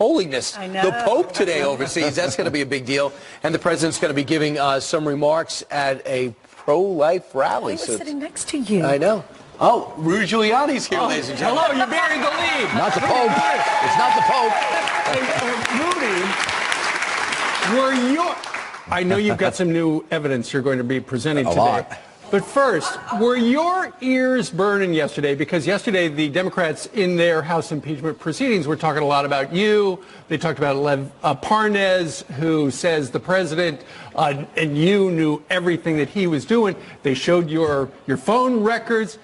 holiness, I know. the Pope today overseas. That's going to be a big deal. And the president's going to be giving some remarks at a pro-life rally. I was sitting next to you. I know. Oh, Rudy Giuliani's here, ladies and gentlemen. Hello, you buried the lead. Not the Pope. It's not the Pope. Hey, Rudy, I know you've got some new evidence you're going to be presenting today. lot. But first, were your ears burning yesterday? Because yesterday the Democrats in their House impeachment proceedings were talking a lot about you. They talked about Lev Parnas, who says the president and you knew everything that he was doing. They showed your phone records.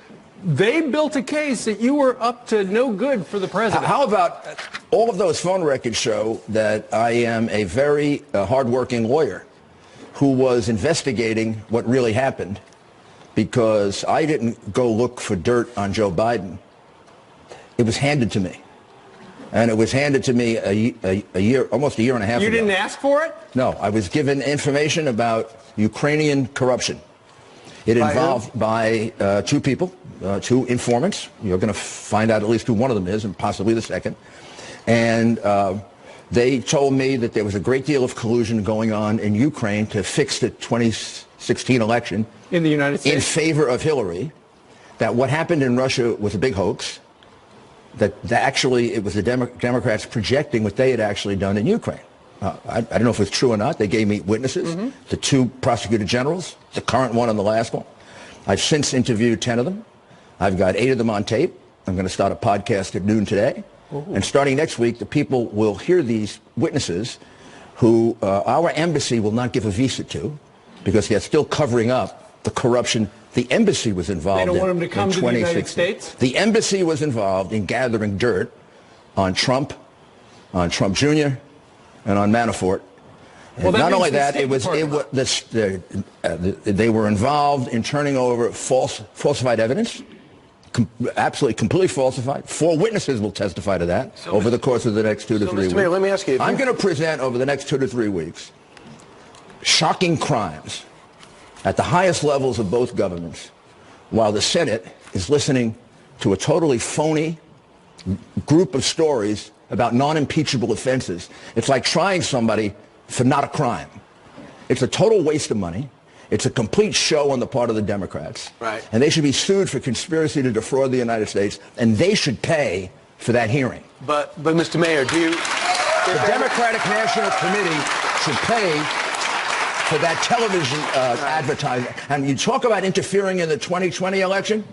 They built a case that you were up to no good for the president. How about all of those phone records show that I am a very hardworking lawyer who was investigating what really happened, because I didn't go look for dirt on Joe Biden. It was handed to me. And it was handed to me a year, almost a year and a half ago. You didn't ask for it? No, I was given information about Ukrainian corruption. It involved by two people, two informants. You're going to find out at least who one of them is, and possibly the second. And they told me that there was a great deal of collusion going on in Ukraine to fix the 2016 election in the United States in favor of Hillary, that what happened in Russia was a big hoax, that actually it was the Democrats projecting what they had actually done in Ukraine. I don't know if it's true or not. They gave me witnesses, the two prosecutor generals, the current one and the last one. I've since interviewed 10 of them. I've got 8 of them on tape. I'm going to start a podcast at noon today. And starting next week, the people will hear these witnesses who our embassy will not give a visa to, because they're still covering up the corruption the embassy was involved in. They don't want them to come to the United 2016. States? The embassy was involved in gathering dirt on Trump Jr., and on Manafort. Well, not only that, they were involved in turning over falsified evidence, absolutely completely falsified. 4 witnesses will testify to that over the course of the next 2 to 3 weeks. Mr. Mayor, let me ask you. I'm going to present over the next 2 to 3 weeks shocking crimes at the highest levels of both governments, while the Senate is listening to a totally phony group of stories about non-impeachable offenses. It's like trying somebody for not a crime. It's a total waste of money. It's a complete show on the part of the Democrats. Right. And they should be sued for conspiracy to defraud the United States, and they should pay for that hearing. But Mr. Mayor, do you... The Democratic National Committee should pay for that television advertising. And you talk about interfering in the 2020 election.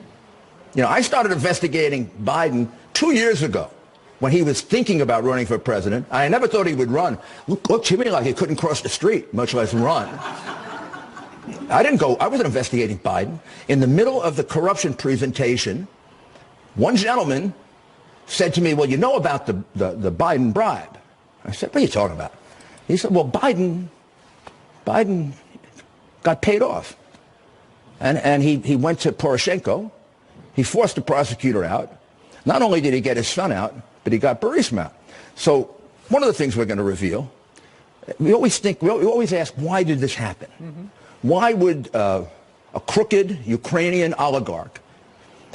You know, I started investigating Biden 2 years ago, when he was thinking about running for president. I never thought he would run. Looked to me like he couldn't cross the street, much less run. I wasn't investigating Biden. In the middle of the corruption presentation, one gentleman said to me, well, you know about the Biden bribe. I said, what are you talking about? He said, well, Biden got paid off. And he went to Poroshenko. He forced the prosecutor out. Not only did he get his son out, but he got Burisma out. So one of the things we're going to reveal, we always ask, why did this happen? Why would a crooked Ukrainian oligarch,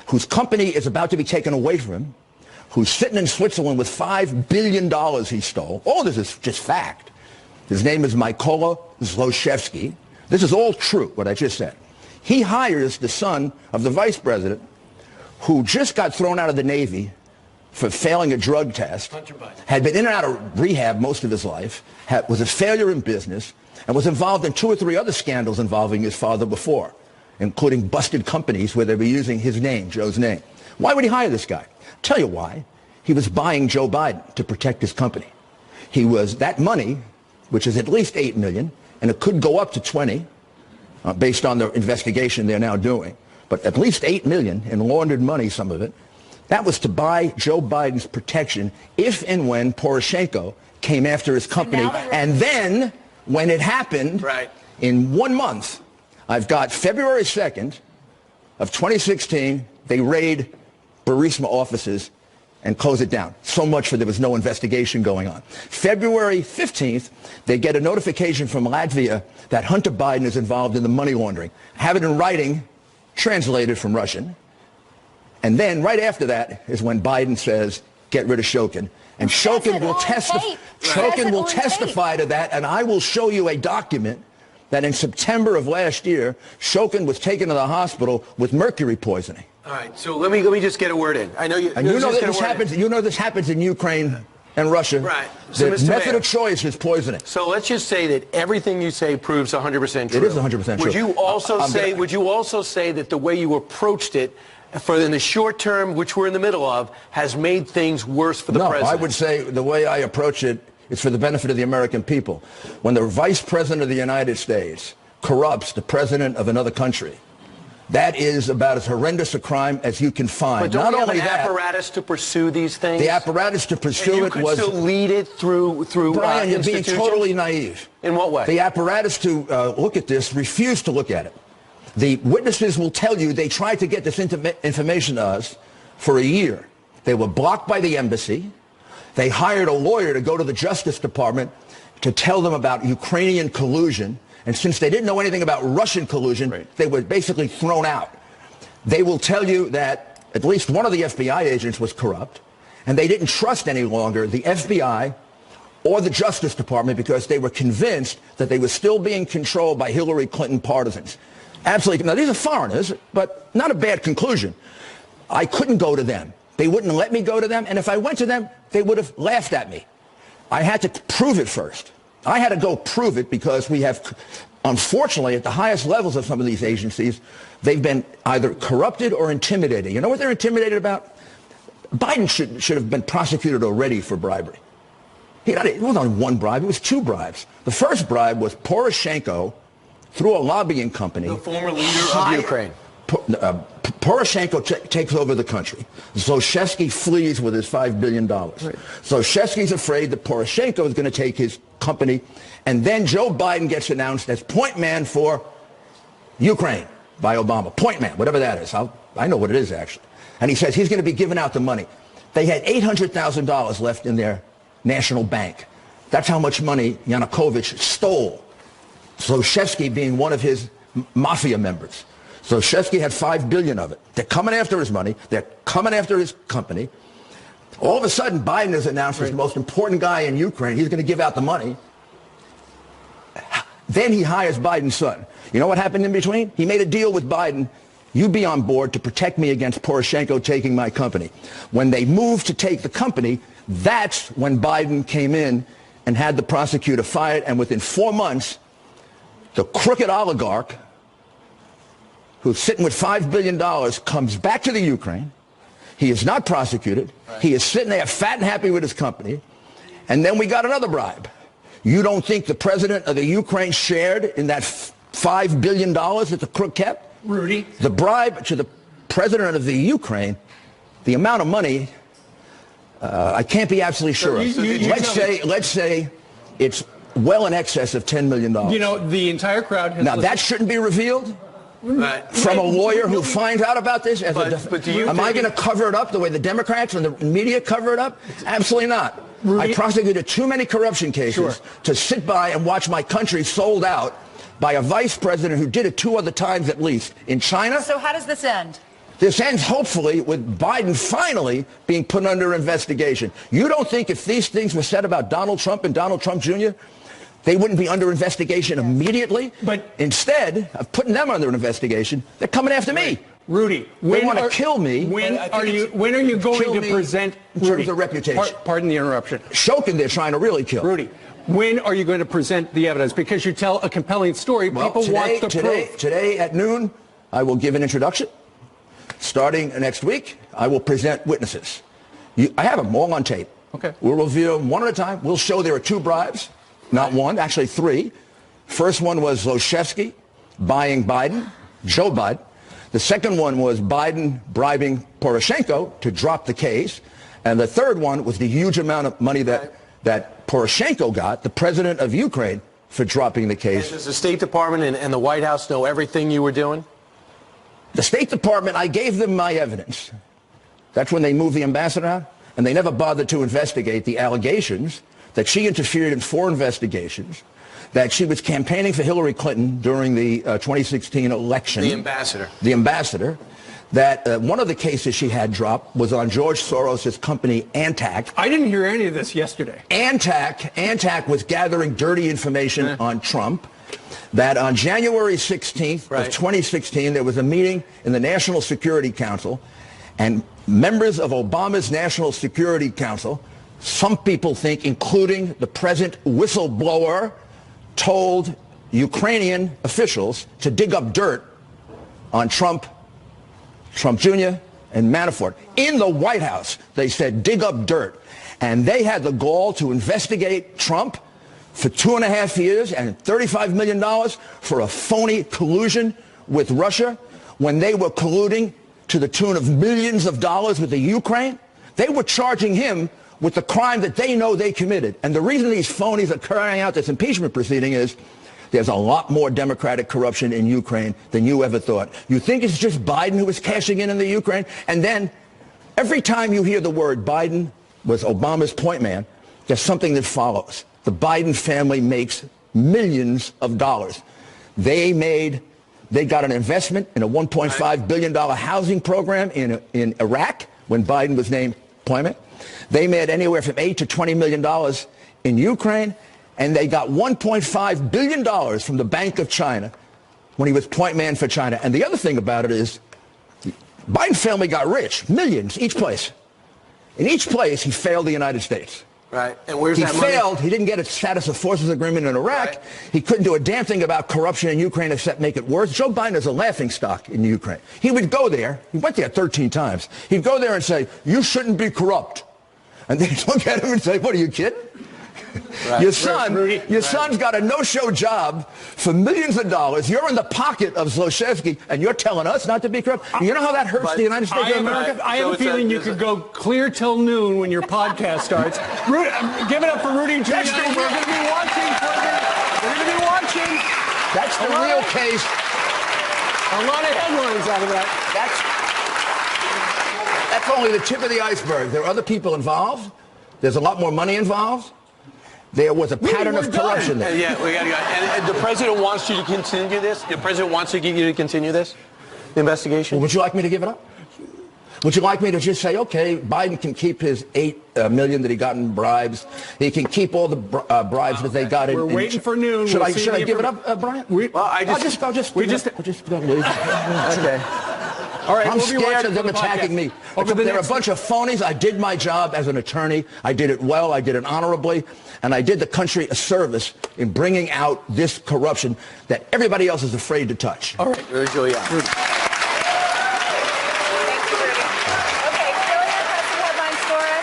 whose company is about to be taken away from him, who's sitting in Switzerland with $5 billion he stole, all this is just fact. His name is Mykola Zlochevsky. This is all true, what I just said. He hires the son of the vice president, who just got thrown out of the Navy for failing a drug test, had been in and out of rehab most of his life, was a failure in business, and was involved in 2 or 3 other scandals involving his father before, including busted companies where they were using his name, Joe's name. Why would he hire this guy? Tell you why. He was buying Joe Biden to protect his company. That money, which is at least $8 million, and it could go up to 20, based on the investigation they're now doing, but at least $8 million in laundered money, some of it. That was to buy Joe Biden's protection if and when Poroshenko came after his company. And then, when it happened, in 1 month, I've got February 2nd of 2016, they raid Burisma offices and close it down. So much for there was no investigation going on. February 15th, they get a notification from Latvia that Hunter Biden is involved in the money laundering. Have it in writing, translated from Russian. And then right after that is when Biden says, get rid of Shokin. And Shokin will testify to that, and I will show you a document that in September of last year, Shokin was taken to the hospital with mercury poisoning. All right, so let me just get a word in. I know you. And you know that this happens. You know this happens in Ukraine and Russia. Right. So the method of choice is poisoning. So let's just say that everything you say proves 100% true. It is 100% true. Would you also say that the way you approached it, in the short term, which we're in the middle of, has made things worse for the president? No, I would say the way I approach it is for the benefit of the American people. When the vice president of the United States corrupts the president of another country, that is about as horrendous a crime as you can find. But don't we have an apparatus to pursue these things? The apparatus to pursue it was... you could still lead it through Brian, you're being totally naive. In what way? The apparatus to look at this refused to look at it. The witnesses will tell you they tried to get this information to us for a year. They were blocked by the embassy. They hired a lawyer to go to the Justice Department to tell them about Ukrainian collusion. And since they didn't know anything about Russian collusion, they were basically thrown out. They will tell you that at least one of the FBI agents was corrupt, and they didn't trust any longer the FBI or the Justice Department because they were convinced that they were still being controlled by Hillary Clinton partisans. Absolutely. Now, these are foreigners, but not a bad conclusion. I couldn't go to them. They wouldn't let me go to them, and if I went to them, they would have laughed at me. I had to prove it first. I had to go prove it because we have, unfortunately, at the highest levels of some of these agencies, they've been either corrupted or intimidated. You know what they're intimidated about? Biden should have been prosecuted already for bribery. It wasn't only one bribe, it was two bribes. The first bribe was Poroshenko, through a lobbying company. The former leader of Ukraine. Poroshenko takes over the country. Zlochevsky flees with his $5 billion. Zlochevsky's afraid that Poroshenko is going to take his company, and then Joe Biden gets announced as point man for Ukraine by Obama. Point man, whatever that is. I know what it is, actually. And he says he's going to be giving out the money. They had $800,000 left in their national bank. That's how much money Yanukovych stole. Zlochevsky being one of his mafia members. Zlochevsky had $5 billion of it. They're coming after his money. They're coming after his company. All of a sudden, Biden is announced as the most important guy in Ukraine. He's going to give out the money. Then he hires Biden's son. You know what happened in between? He made a deal with Biden. You be on board to protect me against Poroshenko taking my company. When they moved to take the company, that's when Biden came in and had the prosecutor fired. And within 4 months, the crooked oligarch who's sitting with $5 billion comes back to the Ukraine. He is not prosecuted. He is sitting there fat and happy with his company. And then we got another bribe. You don't think the president of the Ukraine shared in that $5 billion that the crook kept? Rudy? The bribe to the president of the Ukraine, the amount of money, I can't be absolutely sure of. Let's say it's well in excess of $10 million. You know, the entire crowd has... Now, that shouldn't be revealed? From a lawyer who finds out about this? Am I going to cover it up the way the Democrats and the media cover it up? Absolutely not. I prosecuted too many corruption cases to sit by and watch my country sold out by a vice president who did it 2 other times at least in China. So how does this end? This ends hopefully with Biden finally being put under investigation. You don't think if these things were said about Donald Trump and Donald Trump Jr., they wouldn't be under investigation immediately? But instead of putting them under investigation, they're coming after me. Rudy, they want to kill me. When are you going to present in terms of reputation? Pardon the interruption. Shokin, they're trying to really kill. Rudy, when are you going to present the evidence? Because you tell a compelling story. Well, people want the proof. Today at noon, I will give an introduction. Starting next week, I will present witnesses. I have them all on tape. Okay. We'll reveal them one at a time. We'll show there are 2 bribes. Not one, actually 3. First one was Zlochevsky buying Biden, Joe Biden. The second one was Biden bribing Poroshenko to drop the case. And the third one was the huge amount of money that Poroshenko got, the president of Ukraine, for dropping the case. And does the State Department and the White House know everything you were doing? The State Department, I gave them my evidence. That's when they moved the ambassador out. And they never bothered to investigate the allegations that she interfered in 4 investigations, that she was campaigning for Hillary Clinton during the 2016 election. The ambassador. The ambassador. that one of the cases she had dropped was on George Soros' company Antac. I didn't hear any of this yesterday. Antac was gathering dirty information on Trump. That on January 16th of 2016, there was a meeting in the National Security Council, and members of Obama's National Security Council, some people think including the present whistleblower, told Ukrainian officials to dig up dirt on Trump Jr., and Manafort. In the White House, they said, dig up dirt. And they had the gall to investigate Trump for 2.5 years and $35 million for a phony collusion with Russia when they were colluding to the tune of millions of dollars with the Ukraine. They were charging him with the crime that they know they committed. And the reason these phonies are carrying out this impeachment proceeding is there's a lot more Democratic corruption in Ukraine than you ever thought. You think it's just Biden who is cashing in the Ukraine? And then every time you hear the word Biden was Obama's point man, there's something that follows. The Biden family makes millions of dollars. They got an investment in a $1.5 billion housing program in Iraq when Biden was named point man. They made anywhere from $8 to $20 million in Ukraine. And they got $1.5 billion from the Bank of China when he was point man for China. And the other thing about it is the Biden family got rich, millions, each place. In each place, he failed the United States. Right. And where's he that money? failed. He didn't get a status of forces agreement in Iraq. Right. He couldn't do a damn thing about corruption in Ukraine except make it worse. Joe Biden is a laughingstock in Ukraine. He would go there. He went there 13 times. He'd go there and say, you shouldn't be corrupt. And they'd look at him and say, what, are you kidding? Right. Your son's got a no-show job for millions of dollars. You're in the pocket of Zlochevsky, and you're telling us not to be corrupt. You know how that hurts the United States of America? I have a feeling you could go clear till noon when your podcast starts. Rudy, give it up for Rudy and Giuliani. We're going to be watching. We're going to be watching. That's the real case. A lot of headlines out of that. That's only the tip of the iceberg. There are other people involved. There's a lot more money involved. There was a pattern of corruption there. Yeah, we got to go. And the president wants you to continue this? The president wants you to continue this? The investigation? Well, would you like me to give it up? Would you like me to just say, okay, Biden can keep his $8 million that he got in bribes. He can keep all the bribes that they got in. We're waiting for noon. Should I give it up, Brian? I'll just okay. All right, I'm scared of them attacking me. They're a bunch of phonies. I did my job as an attorney. I did it well. I did it honorably. And I did the country a service in bringing out this corruption that everybody else is afraid to touch. All right, Rudy Giuliani.